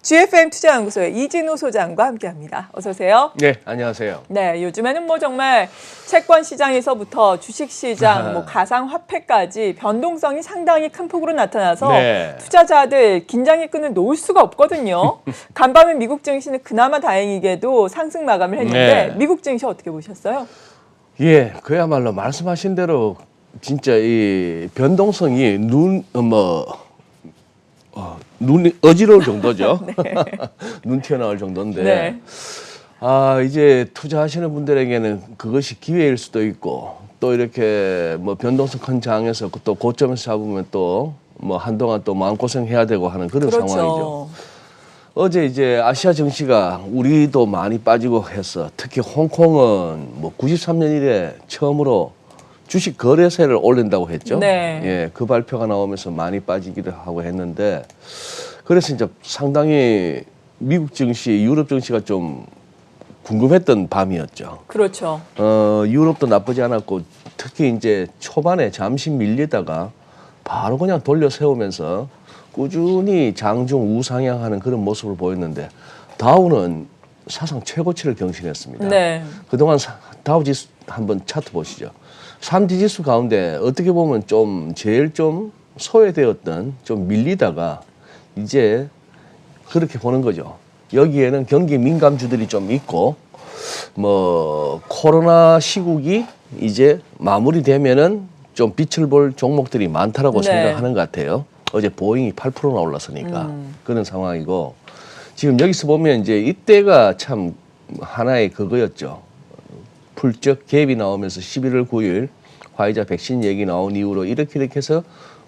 GFM 투자연구소의 이진우 소장과 함께합니다. 어서 오세요. 네, 안녕하세요. 네, 요즘에는 뭐 정말 채권 시장에서부터 주식 시장, 뭐 가상 화폐까지 변동성이 상당히 큰 폭으로 나타나서 네. 투자자들 긴장의 끈을 놓을 수가 없거든요. 간밤에 미국 증시는 그나마 다행이게도 상승 마감을 했는데 네. 미국 증시 어떻게 보셨어요? 예, 그야말로 말씀하신 대로 진짜 이 변동성이 눈이 어지러울 정도죠. 네. 눈 튀어나올 정도인데. 네. 이제 투자하시는 분들에게는 그것이 기회일 수도 있고 또 이렇게 뭐 변동성 큰 장에서 또 고점에서 잡으면 또 뭐 한동안 또 마음고생 해야 되고 하는 그런 그렇죠. 상황이죠. 어제 이제 아시아 증시가 우리도 많이 빠지고 해서 특히 홍콩은 뭐 93년 이래 처음으로 주식 거래세를 올린다고 했죠. 네. 예, 그 발표가 나오면서 많이 빠지기도 하고 했는데 그래서 이제 상당히 미국 증시, 유럽 증시가 좀 궁금했던 밤이었죠. 그렇죠. 유럽도 나쁘지 않았고 특히 이제 초반에 잠시 밀리다가 바로 그냥 돌려 세우면서 꾸준히 장중 우상향하는 그런 모습을 보였는데 다우는 사상 최고치를 경신했습니다. 네. 그동안 다우 지수 한번 차트 보시죠. 3지 지수 가운데 어떻게 보면 좀 제일 좀 소외되었던 좀 밀리다가 이제 그렇게 보는 거죠. 여기에는 경기 민감주들이 좀 있고 뭐 코로나 시국이 이제 마무리되면은 좀 빛을 볼 종목들이 많다라고 네. 생각하는 것 같아요. 어제 보잉이 8%나 올랐으니까 그런 상황이고 지금 여기서 보면 이제 이때가 참 하나의 그거였죠. 풀적 갭이 나오면서 11월 9일 화이자 백신 얘기 나온 이후로 이렇게 해서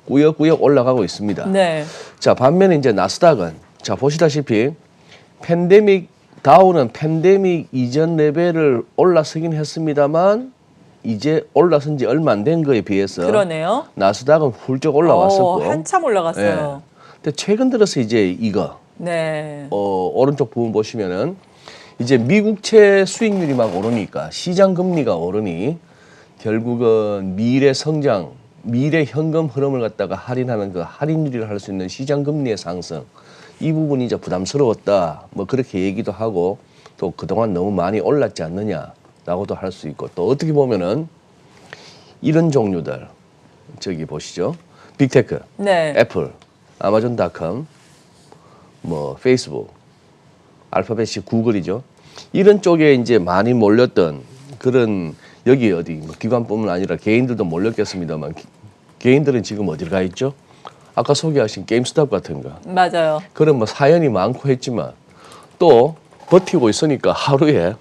꾸역꾸역 올라가고 있습니다. 네. 자, 반면에 이제 나스닥은 자, 보시다시피 다우는 팬데믹 이전 레벨을 올라서긴 했습니다만 이제 올라선 지 얼마 안 된 거에 비해서 그러네요. 나스닥은 훌쩍 올라왔었고 한참 올라갔어요. 근데 최근 들어서 이제 이거 네. 오른쪽 부분 보시면은 이제 미국채 수익률이 막 오르니까 시장 금리가 오르니 결국은 미래 성장, 미래 현금 흐름을 갖다가 할인하는 그 할인율이라 할 수 있는 시장 금리의 상승 이 부분이 이제 부담스러웠다. 뭐 그렇게 얘기도 하고 또 그동안 너무 많이 올랐지 않느냐라고도 할 수 있고 또 어떻게 보면은 이런 종류들 저기 보시죠. 빅테크, 네. 애플, 아마존닷컴, 뭐 페이스북, 알파벳이 구글이죠. 이런 쪽에 이제 많이 몰렸던 그런 여기 어디 뭐 기관뿐만 아니라 개인들도 몰렸겠습니다만 개인들은 지금 어딜 가 있죠? 아까 소개하신 게임스탑 같은 거. 맞아요. 그런 뭐 사연이 많고 했지만 또 버티고 있으니까 하루에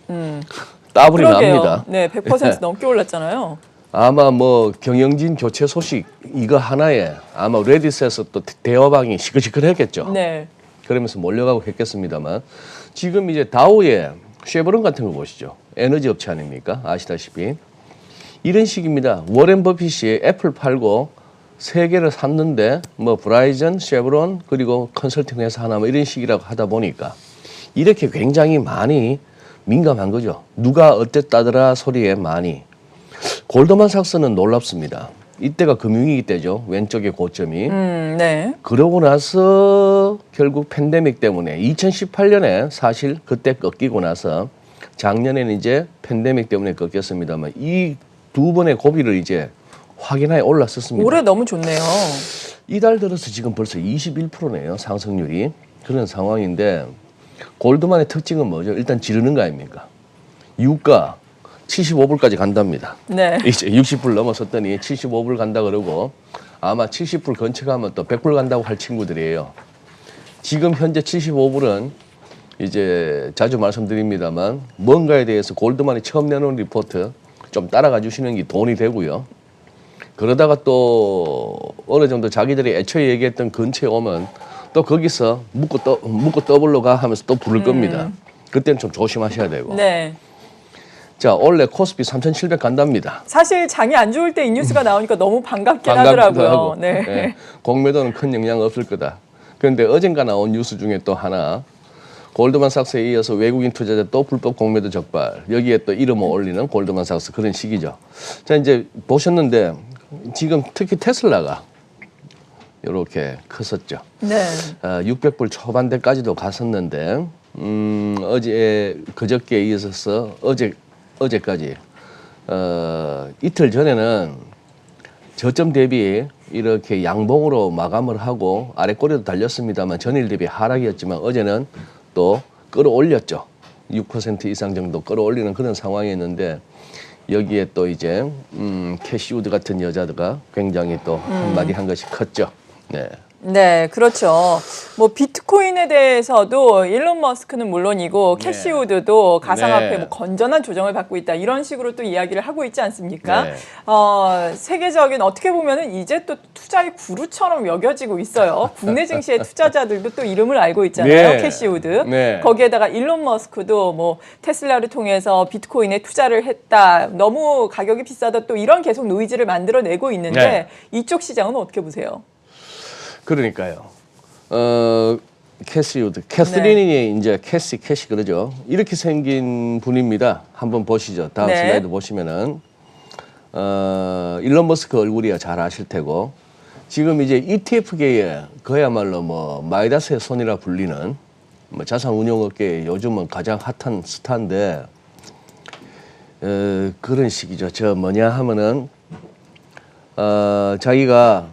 따블이 그러게요. 납니다. 네, 100% 넘게 올랐잖아요. 아마 뭐 경영진 교체 소식 이거 하나에 아마 레딧에서 또 대화방이 시끌시끌했겠죠. 네. 그러면서 몰려가고 했겠습니다만 지금 이제 다우의 쉐보론 같은 거 보시죠. 에너지 업체 아닙니까? 아시다시피 이런 식입니다. 워렌 버핏이 애플 팔고 세 개를 샀는데 뭐 브라이전, 쉐보론 그리고 컨설팅 회사 하나 뭐 이런 식이라고 하다 보니까 이렇게 굉장히 많이 민감한 거죠. 누가 어땠다더라 소리에 많이. 골드만삭스는 놀랍습니다. 이때가 금융위기 때죠. 왼쪽의 고점이. 네. 그러고 나서 결국 팬데믹 때문에 2018년에 사실 그때 꺾이고 나서 작년에는 이제 팬데믹 때문에 꺾였습니다만 이 두 번의 고비를 이제 확연하게 올랐었습니다. 올해 너무 좋네요. 이달 들어서 지금 벌써 21%네요. 상승률이. 그런 상황인데 골드만의 특징은 뭐죠? 일단 지르는 거 아닙니까? 유가 75불까지 간답니다. 네. 이제 60불 넘어섰더니 75불 간다 그러고 아마 70불 근처 가면 또 100불 간다고 할 친구들이에요. 지금 현재 75불은 이제 자주 말씀드립니다만 뭔가에 대해서 골드만이 처음 내놓은 리포트 좀 따라가 주시는 게 돈이 되고요. 그러다가 또 어느 정도 자기들이 애초에 얘기했던 근처에 오면 또 거기서 묶고 더블로 가 하면서 또 부를 겁니다. 그때는 좀 조심하셔야 되고. 네. 자, 원래 코스피 3,700 간답니다. 사실 장이 안 좋을 때 이 뉴스가 나오니까 너무 반갑긴 반갑기도 하더라고요. 하고. 네. 예, 공매도는 큰 영향 없을 거다. 그런데 어젠가 나온 뉴스 중에 또 하나 골드만삭스에 이어서 외국인 투자자 또 불법 공매도 적발. 여기에 또 이름을 올리는 골드만삭스 그런 식이죠. 자, 이제 보셨는데 지금 특히 테슬라가 이렇게 컸었죠. 네. 600불 초반대까지도 갔었는데 어제 그저께에 이어서 어제까지 이틀 전에는 저점 대비 이렇게 양봉으로 마감을 하고 아래 꼬리도 달렸습니다만 전일 대비 하락이었지만 어제는 또 끌어올렸죠. 6% 이상 정도 끌어올리는 그런 상황이었는데 여기에 또 이제 캐시우드 같은 여자가 굉장히 또 한마디 한 것이 컸죠. 네. 네, 그렇죠. 뭐 비트코인에 대해서도 일론 머스크는 물론이고 네. 캐시우드도 가상화폐 네. 뭐 건전한 조정을 받고 있다 이런 식으로 또 이야기를 하고 있지 않습니까? 네. 세계적인 어떻게 보면은 이제 또 투자의 구루처럼 여겨지고 있어요. 국내 증시의 투자자들도 또 이름을 알고 있잖아요. 네. 캐시우드. 네. 거기에다가 일론 머스크도 뭐 테슬라를 통해서 비트코인에 투자를 했다. 너무 가격이 비싸다. 또 이런 계속 노이즈를 만들어내고 있는데 네. 이쪽 시장은 어떻게 보세요? 그러니까요. 캐시우드, 캐스린이 이제 캐시 그러죠. 이렇게 생긴 분입니다. 한번 보시죠. 다음 네. 슬라이드 보시면은 일론 머스크 얼굴이야 잘 아실 테고 지금 이제 ETF계에 그야말로 뭐 마이다스의 손이라 불리는 뭐 자산 운용업계에 요즘은 가장 핫한 스타인데 그런 식이죠. 저 뭐냐 하면은 자기가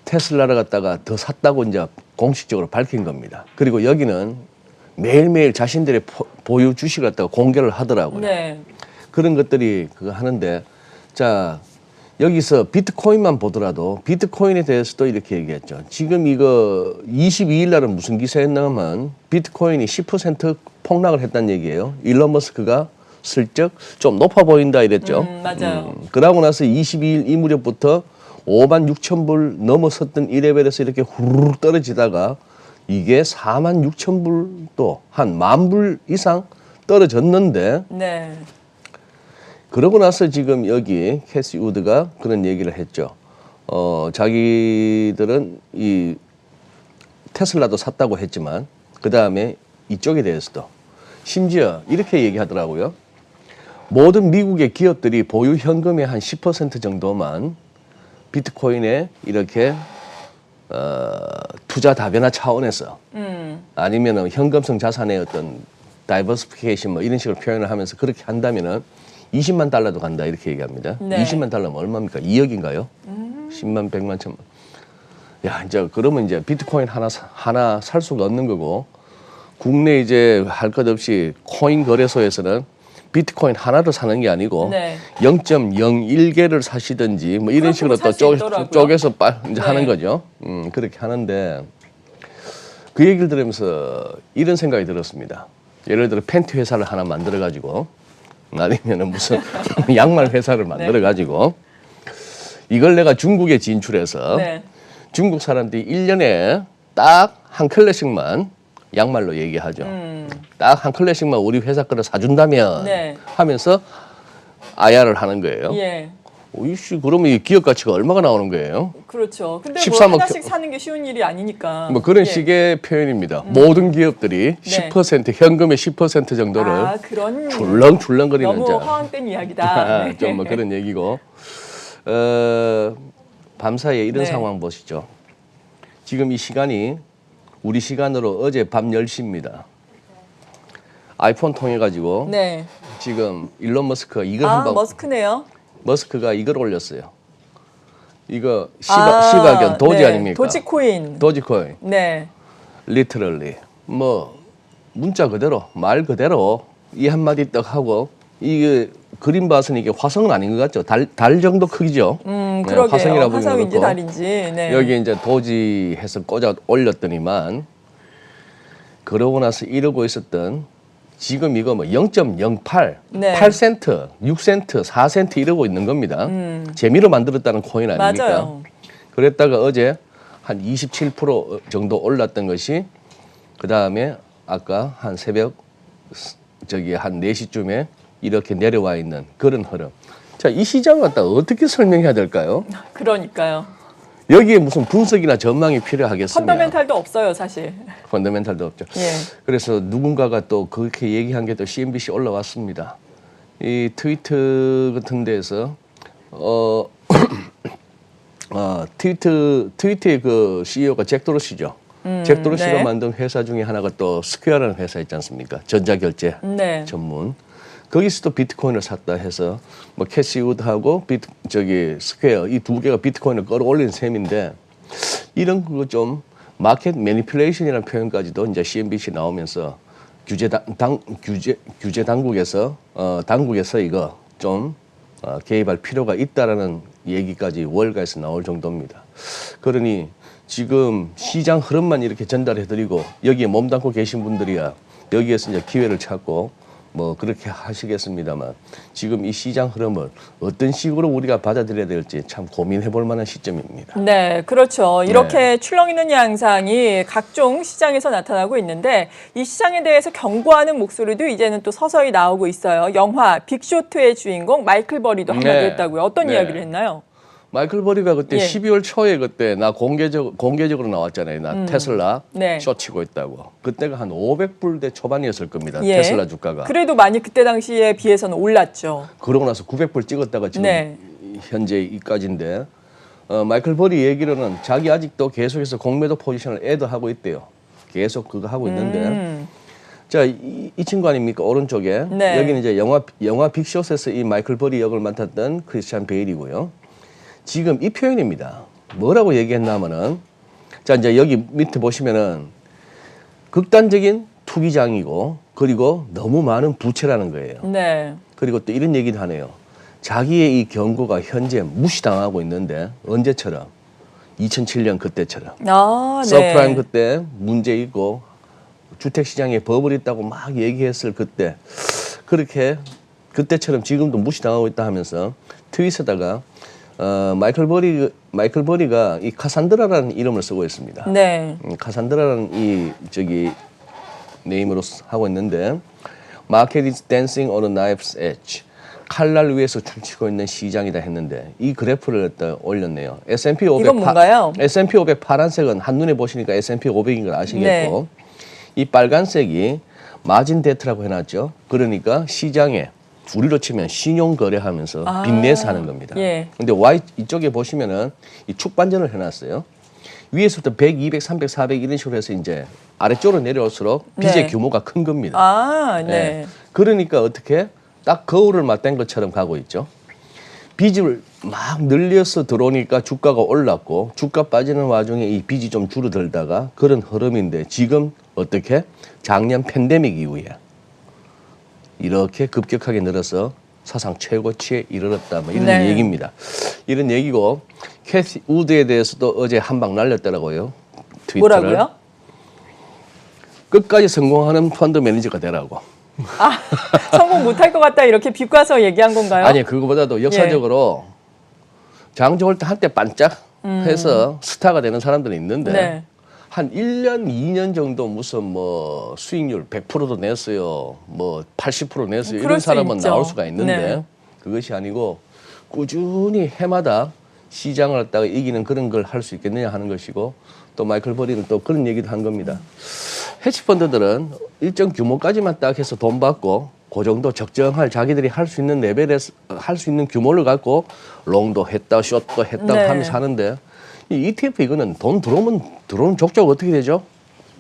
테슬라를 갖다가 더 샀다고 이제 공식적으로 밝힌 겁니다. 그리고 여기는 매일매일 자신들의 보유 주식을 갖다가 공개를 하더라고요. 네. 그런 것들이 그거 하는데 자 여기서 비트코인만 보더라도 비트코인에 대해서도 이렇게 얘기했죠. 지금 이거 22일 날은 무슨 기사였냐면 비트코인이 10% 폭락을 했다는 얘기예요. 일론 머스크가 슬쩍 좀 높아 보인다 이랬죠. 맞아요. 그러고 나서 22일 이 무렵부터 5만 6천 불 넘어섰던 이 레벨에서 이렇게 후루룩 떨어지다가 이게 4만 6천 불도 한 10,000불 이상 떨어졌는데 네. 그러고 나서 지금 여기 캐시 우드가 그런 얘기를 했죠. 자기들은 이 테슬라도 샀다고 했지만 그 다음에 이쪽에 대해서도 심지어 이렇게 얘기하더라고요. 모든 미국의 기업들이 보유 현금의 한 10% 정도만 비트코인에 이렇게 투자 다변화 차원에서 아니면은 현금성 자산의 어떤 다이버시피케이션 뭐 이런 식으로 표현을 하면서 그렇게 한다면은 20만 달러도 간다 이렇게 얘기합니다. 네. 20만 달러면 얼마입니까? 2억인가요? 10만, 100만, 1000만. 야, 이제 그러면 이제 비트코인 하나 살 수가 없는 거고 국내 이제 할 것 없이 코인 거래소에서는 비트코인 하나를 사는 게 아니고 네. 0.01개를 사시든지 뭐 이런 식으로 또 살 수 있더라고요. 쪼개서 이제 네. 하는 거죠. 그렇게 하는데 그 얘기를 들으면서 이런 생각이 들었습니다. 예를 들어 팬티 회사를 하나 만들어 가지고 아니면은 무슨 양말 회사를 만들어 가지고 이걸 내가 중국에 진출해서 네. 중국 사람들이 1년에 딱 한 클래식만 양말로 얘기하죠. 딱 한 클래식만 우리 회사 거를 사준다면 네. 하면서 IR을 하는 거예요. 예. 이씨 그러면 이 기업 가치가 얼마가 나오는 거예요? 그렇죠. 근데 뭐 13억 하나씩 사는 게 쉬운 일이 아니니까. 뭐 그런 예. 식의 표현입니다. 모든 기업들이 네. 10% 현금의 10% 정도를 그런 출렁출렁거리는 너무 자. 허황된 이야기다. 네. 좀 뭐 그런 얘기고 밤사이에 이런 네. 상황 보시죠. 지금 이 시간이 우리 시간으로 어제 밤 10시입니다. 아이폰 통해 가지고 네. 지금 일론 머스크가 이걸 한방 머스크네요. 머스크가 이걸 올렸어요. 이거 시바견 도지 네. 아닙니까? 도지코인. 도지코인. 네. 리터럴리 뭐 문자 그대로 말 그대로 이 한마디 딱 하고 이게 그림 봐서는 이게 화성은 아닌 것 같죠. 달 정도 크기죠. 그러게요. 화성이라 보기는 화성인지 그렇고. 달인지. 네. 여기 이제 도지 해서 꽂아 올렸더니만 그러고 나서 이러고 있었던 지금 이거 뭐 0.08, 네. 8센트, 6센트, 4센트 이러고 있는 겁니다. 재미로 만들었다는 코인 아닙니까? 맞아요. 그랬다가 어제 한 27% 정도 올랐던 것이 그 다음에 아까 한 새벽 한 4시쯤에 이렇게 내려와 있는 그런 흐름. 자, 이 시장을 갖다 어떻게 설명해야 될까요? 그러니까요. 여기에 무슨 분석이나 전망이 필요하겠습니까? 펀더멘탈도 없어요, 사실. 펀더멘탈도 없죠. 예. 그래서 누군가가 또 그렇게 얘기한 게 또 CNBC 올라왔습니다. 이 트위터 같은 데에서 트위터의 그 CEO가 잭 도르시죠. 잭 도르시가 네. 만든 회사 중에 하나가 또 스퀘어라는 회사 있지 않습니까? 전자결제 네. 전문. 거기서도 비트코인을 샀다 해서 뭐 캐시 우드하고 스퀘어 이 두 개가 비트코인을 끌어올린 셈인데 이런 거 좀 마켓 매니플레이션이라는 표현까지도 이제 CNBC 나오면서 규제 당국에서 이거 좀 개입할 필요가 있다라는 얘기까지 월가에서 나올 정도입니다. 그러니 지금 시장 흐름만 이렇게 전달해드리고 여기에 몸담고 계신 분들이야 여기에서 이제 기회를 찾고 뭐 그렇게 하시겠습니다만 지금 이 시장 흐름을 어떤 식으로 우리가 받아들여야 될지 참 고민해볼 만한 시점입니다. 네, 그렇죠. 이렇게 네. 출렁이는 양상이 각종 시장에서 나타나고 있는데 이 시장에 대해서 경고하는 목소리도 이제는 또 서서히 나오고 있어요. 영화 빅쇼트의 주인공 마이클 버리도 한마디 네. 했다고요. 어떤 네. 이야기를 했나요? 마이클 버리가 그때 예. 12월 초에 그때 나 공개적으로 나왔잖아요. 나 테슬라 네. 쇼치고 있다고. 그때가 한 500불대 초반이었을 겁니다. 예. 테슬라 주가가. 그래도 많이 그때 당시에 비해서는 올랐죠. 그러고 나서 900불 찍었다가 지금 네. 현재 이까지인데 마이클 버리 얘기로는 자기 아직도 계속해서 공매도 포지션을 애드하고 있대요. 계속 그거 하고 있는데 자, 이 친구 아닙니까? 오른쪽에. 네. 여기는 이제 영화 빅숏에서 이 마이클 버리 역을 맡았던 크리스찬 베일이고요. 지금 이 표현입니다. 뭐라고 얘기했냐면은 자, 이제 여기 밑에 보시면은 극단적인 투기장이고 그리고 너무 많은 부채라는 거예요. 네. 그리고 또 이런 얘기도 하네요. 자기의 이 경고가 현재 무시당하고 있는데 언제처럼 2007년 그때처럼 아, 네. 서프라임 그때 문제 있고 주택시장에 버블이 있다고 막 얘기했을 그때 그렇게 그때처럼 지금도 무시당하고 있다 하면서 트윗에다가 마이클 버리가 이 카산드라라는 이름을 쓰고 있습니다. 네. 카산드라라는 이 네임으로 하고 있는데 Market is dancing on a knife's edge. 칼날 위에서 춤추고 있는 시장이다 했는데 이 그래프를 올렸네요. S&P 500 이건 뭔가요? S&P 500 파란색은 한눈에 보시니까 S&P 500인 걸 아시겠고 네. 이 빨간색이 마진 데트라고 해놨죠. 그러니까 시장에 우리로 치면 신용 거래하면서 빚내서 하는 겁니다. 예. 근데 Y 이쪽에 보시면은 이 축반전을 해놨어요. 위에서부터 100, 200, 300, 400 이런 식으로 해서 이제 아래쪽으로 내려올수록 빚의 네. 규모가 큰 겁니다. 아, 네. 예. 그러니까 어떻게 딱 거울을 맞댄 것처럼 가고 있죠. 빚을 막 늘려서 들어오니까 주가가 올랐고 주가 빠지는 와중에 이 빚이 좀 줄어들다가 그런 흐름인데 지금 어떻게 작년 팬데믹 이후에 이렇게 급격하게 늘어서 사상 최고치에 이르렀다 뭐 이런 네. 얘기입니다. 이런 얘기고 캐시 우드에 대해서도 어제 한 방 날렸더라고요. 트위터를. 뭐라고요? 끝까지 성공하는 펀드 매니저가 되라고. 아, 성공 못할 것 같다 이렇게 비꼬아서 얘기한 건가요? 아니 그거보다도 역사적으로 장 좋을 때 한때 반짝 해서 스타가 되는 사람들이 있는데 네. 한 1년, 2년 정도 무슨 뭐 수익률 100%도 냈어요. 뭐 80% 냈어요. 그럴 이런 수 사람은 있죠. 나올 수가 있는데 네. 그것이 아니고 꾸준히 해마다 시장을 갖다가 이기는 그런 걸 할 수 있겠느냐 하는 것이고 또 마이클 버리는 또 그런 얘기도 한 겁니다. 헤지펀드들은 일정 규모까지만 딱 해서 돈 받고 그 정도 적정할 자기들이 할 수 있는 레벨에서 할 수 있는 규모를 갖고 롱도 했다, 숏도 했다 네. 하면서 하는데 이 ETF 이거는 돈 들어오면 들어오는 족족 어떻게 되죠?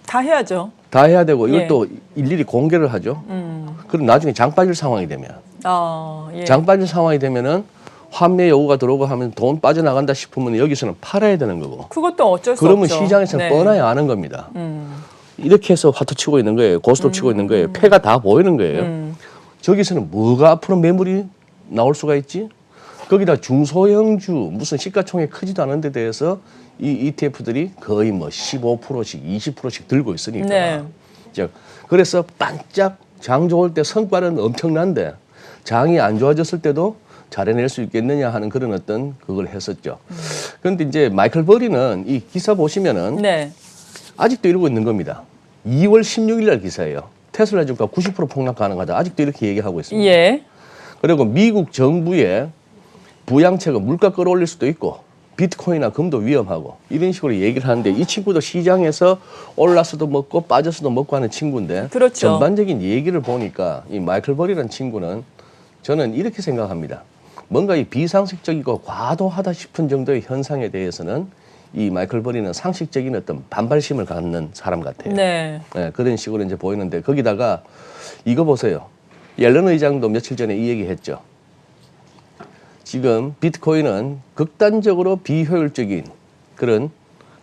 다 해야죠. 다 해야 되고 이걸 예. 또 일일이 공개를 하죠. 그럼 나중에 장 빠질 상황이 되면 예. 장 빠질 상황이 되면은 환매 요구가 들어오고 하면 돈 빠져나간다 싶으면 여기서는 팔아야 되는 거고. 그것도 어쩔 수 그러면 없죠. 시장에서는 네. 뻔하게 아는 겁니다. 이렇게 해서 화투 치고 있는 거예요. 고스톱 치고 있는 거예요. 패가 다 보이는 거예요. 저기서는 뭐가 앞으로 매물이 나올 수가 있지? 거기다 중소형주 무슨 시가총액 크지도 않은 데 대해서 이 ETF들이 거의 뭐 15%씩 20%씩 들고 있으니까. 네. 즉 그래서 반짝 장 좋을 때 성과는 엄청난데 장이 안 좋아졌을 때도 잘해낼 수 있겠느냐 하는 그런 어떤 그걸 했었죠. 그런데 이제 마이클 버리는 이 기사 보시면은 네. 아직도 이러고 있는 겁니다. 2월 16일 날 기사예요. 테슬라 주가 90% 폭락 가능하다. 아직도 이렇게 얘기하고 있습니다. 예. 그리고 미국 정부의 부양책은 물가 끌어올릴 수도 있고 비트코인이나 금도 위험하고 이런 식으로 얘기를 하는데 이 친구도 시장에서 올라서도 먹고 빠져서도 먹고 하는 친구인데 그렇죠. 전반적인 얘기를 보니까 이 마이클 버리라는 친구는 저는 이렇게 생각합니다. 뭔가 이 비상식적이고 과도하다 싶은 정도의 현상에 대해서는 이 마이클 버리는 상식적인 어떤 반발심을 갖는 사람 같아요. 네. 네, 그런 식으로 이제 보이는데 거기다가 이거 보세요. 옐런 의장도 며칠 전에 이 얘기했죠. 지금 비트코인은 극단적으로 비효율적인 그런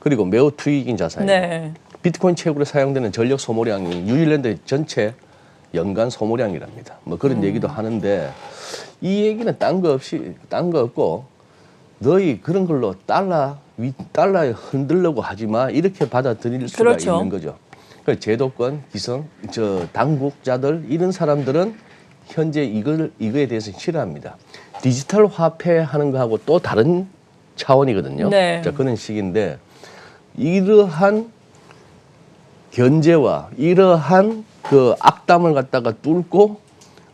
그리고 매우 투익인 자산이에요. 네. 비트코인 채굴에 사용되는 전력 소모량이 뉴질랜드 전체 연간 소모량이랍니다. 뭐 그런 얘기도 하는데 이 얘기는 딴 거 없고 너희 그런 걸로 달러에 흔들려고 하지 마 이렇게 받아들일 수가 그렇죠. 있는 거죠. 그러니까 제도권, 기성, 당국자들 이런 사람들은 현재 이거에 대해서 싫어합니다. 디지털 화폐 하는 거하고 또 다른 차원이거든요. 네. 자, 그런 식인데 이러한 견제와 이러한 그 악담을 갖다가 뚫고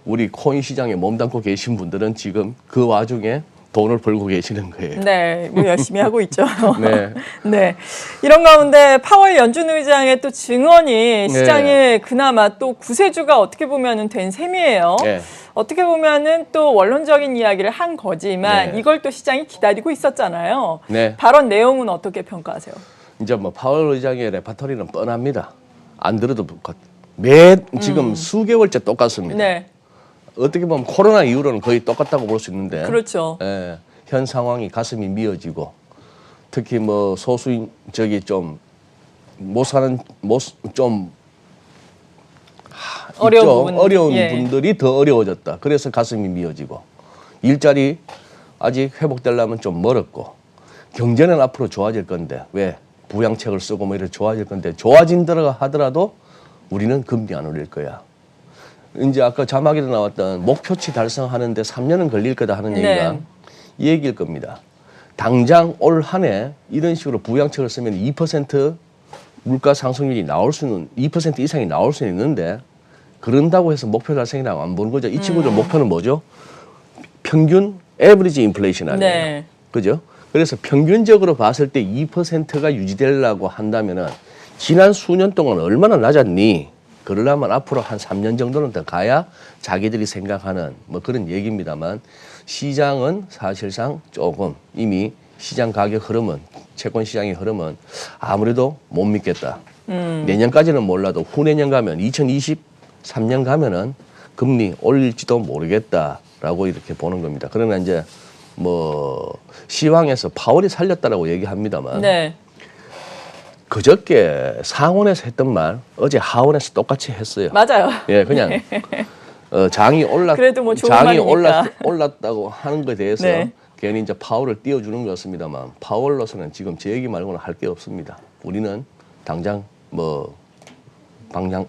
우리 코인 시장에 몸담고 계신 분들은 지금 그 와중에 돈을 벌고 계시는 거예요. 네, 뭐 열심히 하고 있죠. 네. 네. 이런 가운데 파월 연준 의장의 또 증언이 시장에 그나마 또 구세주가 어떻게 보면은 된 셈이에요. 네. 어떻게 보면은 또 원론적인 이야기를 한 거지만 네. 이걸 또 시장이 기다리고 있었잖아요. 네. 발언 내용은 어떻게 평가하세요? 이제 뭐 파월 의장의 레파토리는 뻔합니다. 안 들어도 지금 수개월째 똑같습니다. 네. 어떻게 보면 코로나 이후로는 거의 똑같다고 볼 수 있는데 그렇죠. 예, 현 상황이 가슴이 미어지고 특히 뭐 소수인 좀 못 사는 좀 어려운 예. 분들이 더 어려워졌다. 그래서 가슴이 미어지고 일자리 아직 회복되려면 좀 멀었고 경제는 앞으로 좋아질 건데 왜 부양책을 쓰고 뭐 이렇게 좋아질 건데 좋아진다고 하더라도 우리는 금리 안 올릴 거야. 이제 아까 자막에도 나왔던 목표치 달성하는데 3년은 걸릴 거다 하는 얘기가 이 얘기일 겁니다. 당장 올 한 해 이런 식으로 부양책을 쓰면 2% 물가 상승률이 나올 수는 2% 이상이 나올 수는 있는데 그런다고 해서 목표 달성이라고 안 보는 거죠. 이 친구들 목표는 뭐죠? 평균 에버리지 인플레이션 아니에요. 네. 그죠? 그래서 평균적으로 봤을 때 2%가 유지되려고 한다면은 지난 수년 동안 얼마나 낮았니? 그러려면 앞으로 한 3년 정도는 더 가야 자기들이 생각하는 뭐 그런 얘기입니다만 시장은 사실상 조금 이미 시장 가격 흐름은 채권 시장의 흐름은 아무래도 못 믿겠다. 내년까지는 몰라도 후내년 가면 2023년 가면은 금리 올릴지도 모르겠다라고 이렇게 보는 겁니다. 그러나 이제 뭐 시황에서 파월이 살렸다라고 얘기합니다만 네. 그저께 상원에서 했던 말 어제 하원에서 똑같이 했어요. 맞아요. 예, 그냥 장이 그래도 뭐 좋은 장이 말이니까. 올랐다고 하는 것에 대해서 네. 괜히 이제 파월을 띄워주는 것 같습니다만 파월로서는 지금 제 얘기 말고는 할 게 없습니다. 우리는 당장 뭐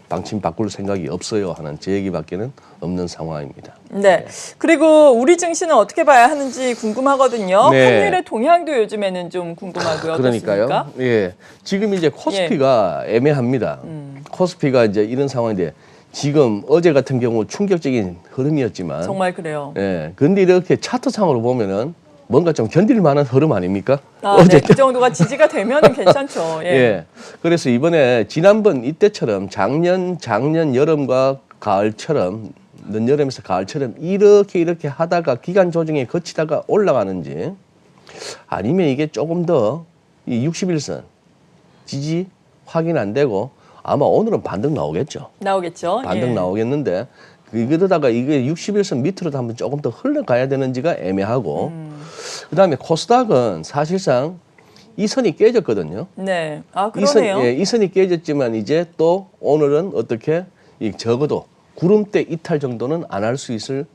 방침 바꿀 생각이 없어요 하는 제 얘기밖에는 없는 상황입니다. 네. 그리고 우리 증시는 어떻게 봐야 하는지 궁금하거든요. 네. 환율의 동향도 요즘에는 좀 궁금하고요. 그러니까요. 어떻습니까? 예. 지금 이제 코스피가 애매합니다. 코스피가 이제 이런 상황인데 지금 어제 같은 경우 충격적인 흐름이었지만 정말 그래요. 예. 근데 이렇게 차트상으로 보면은 뭔가 좀 견딜 만한 흐름 아닙니까? 아, 네. 그 정도가 지지가 되면은 괜찮죠. 예. 예. 그래서 이번에 지난번 이때처럼 작년 여름과 가을처럼 늦여름에서 가을처럼 이렇게 하다가 기간 조정에 거치다가 올라가는지 아니면 이게 조금 더 이 60일선 지지 확인 안 되고 아마 오늘은 반등 나오겠죠. 나오겠죠. 반등 예. 나오겠는데 이거다가 이게 60일선 밑으로도 한번 조금 더 흘러가야 되는지가 애매하고 그다음에 코스닥은 사실상 이 선이 깨졌거든요. 네. 아, 그러네요. 이 선이 깨졌지만 이제 또 오늘은 어떻게 적어도 구름대 이탈 정도는 안 할 수 있을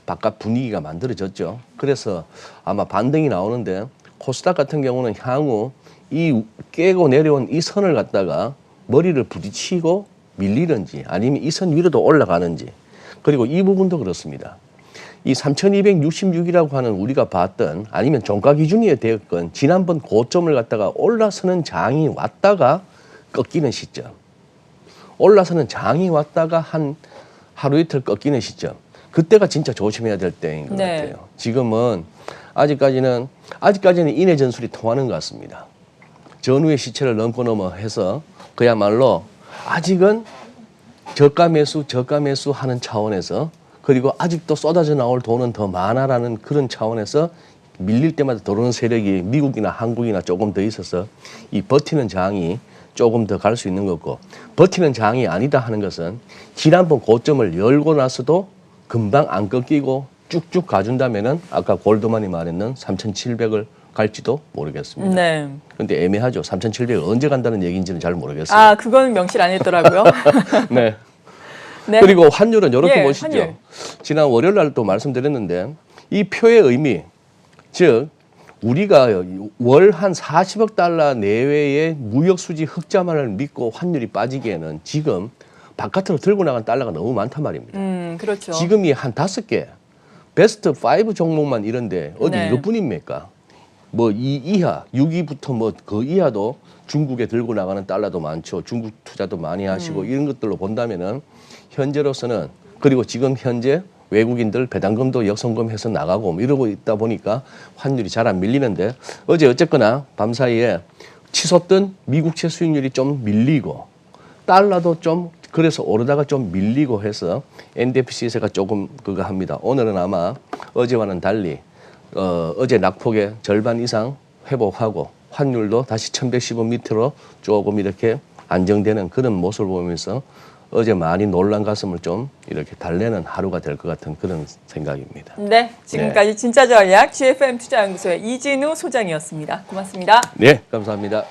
바깥 분위기가 만들어졌죠. 그래서 아마 반등이 나오는데 코스닥 같은 경우는 향후 이 깨고 내려온 이 선을 갖다가 머리를 부딪히고 밀리는지 아니면 이 선 위로도 올라가는지 그리고 이 부분도 그렇습니다. 이 3266이라고 하는 우리가 봤던 아니면 종가 기준이 되었건 지난번 고점을 갖다가 올라서는 장이 왔다가 꺾이는 시점 올라서는 장이 왔다가 한 하루 이틀 꺾이는 시점 그때가 진짜 조심해야 될 때인 것 네. 같아요. 지금은 아직까지는 인해 전술이 통하는 것 같습니다. 전후의 시체를 넘고 해서 그야말로 아직은 저가 매수 하는 차원에서 그리고 아직도 쏟아져 나올 돈은 더 많아라는 그런 차원에서 밀릴 때마다 들어오는 세력이 미국이나 한국이나 조금 더 있어서 이 버티는 장이 조금 더 갈 수 있는 거고, 버티는 장이 아니다 하는 것은 지난번 고점을 열고 나서도 금방 안 꺾이고 쭉쭉 가준다면은 아까 골드만이 말했는 3,700을 갈지도 모르겠습니다. 네. 근데 애매하죠. 3,700을 언제 간다는 얘기인지는 잘 모르겠어요. 아, 그건 명실 안 했더라고요. 네. 네. 그리고 환율은 이렇게 예, 보시죠. 환율. 지난 월요일 날 또 말씀드렸는데 이 표의 의미, 즉 우리가 월 한 40억 달러 내외의 무역 수지 흑자만을 믿고 환율이 빠지기에는 지금 바깥으로 들고 나간 달러가 너무 많단 말입니다. 그렇죠. 지금이 한 5개, 베스트 5 종목만 이런데 어디 네. 이것뿐입니까? 뭐 이 이하, 6위부터 뭐 그 이하도 중국에 들고 나가는 달러도 많죠. 중국 투자도 많이 하시고 이런 것들로 본다면은 현재로서는, 그리고 지금 현재 외국인들 배당금도 역송금해서 나가고 이러고 있다 보니까 환율이 잘 안 밀리는데, 어제 어쨌거나 밤사이에 치솟던 미국채 수익률이 좀 밀리고 달러도 좀 그래서 오르다가 좀 밀리고 해서 NDF 시세가 조금 그거 합니다. 오늘은 아마 어제와는 달리 어제 낙폭의 절반 이상 회복하고 환율도 다시 1110원 밑으로 조금 이렇게 안정되는 그런 모습을 보면서 어제 많이 놀란 가슴을 좀 이렇게 달래는 하루가 될 것 같은 그런 생각입니다. 네, 지금까지 진짜 전략 GFM 투자연구소의 이진우 소장이었습니다. 고맙습니다. 네, 감사합니다.